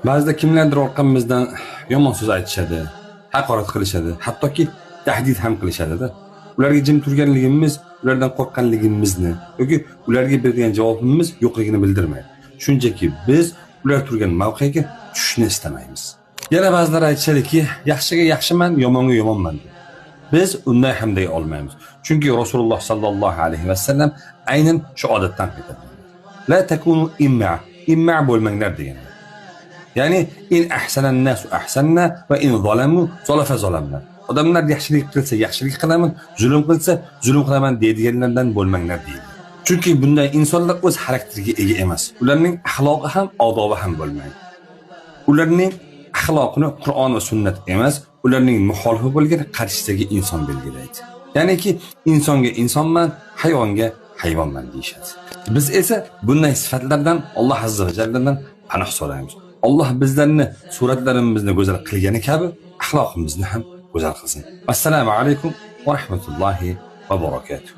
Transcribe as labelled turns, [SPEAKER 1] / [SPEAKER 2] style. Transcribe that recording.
[SPEAKER 1] Ba'zida kimlardir orqamizdan yomon so'z aytishadi, haqorat qilishadi, hattoki tahdid ham qilishadi-da. Ularga jim turganligimiz, ulardan qo'rqqanligimizni yoki ularga bergan javobimiz yo'qligini bildirmaydi. Shunchaki biz ular turgan mavqega tushishni istamaymiz. Yana ba'zilar aytishadiki, yaxshiga yaxshiman, yomonga yomonman. Biz unday ham deya olmaymiz. Chunki Rasululloh sallallohu alayhi vasallam aynan shu odatdan qaytardi. La takunu imma bo'lmanglar degan. Ya'ni in ahsanan nasu ahsanna va in zalamu zolamna. Odamlar yaxshilik qilsa yaxshilik qilaman, zulm qilsa zulm qilaman deydiganlardan bo'lmanglar deydi. Chunki bunday insonlar o'z xarakteriga ega emas. Ularning axloqi ham, odobi ham bo'lmaydi. Ularning axloqini Qur'on va sunnat emas, ularning muxolifi bo'lgan qarshisidagi inson belgilaydi. Ya'niki insonga insonman, hayvonga hayvonman deyshadi. Biz esa bunday sifatlardan Alloh azza va jalladan panoh so'raymiz. Alloh bizlarni suratlarimizni go'zal qilgani kabi axloqimizni ham go'zal qilsin. Assalomu alaykum va rahmatullohi va barakatuh.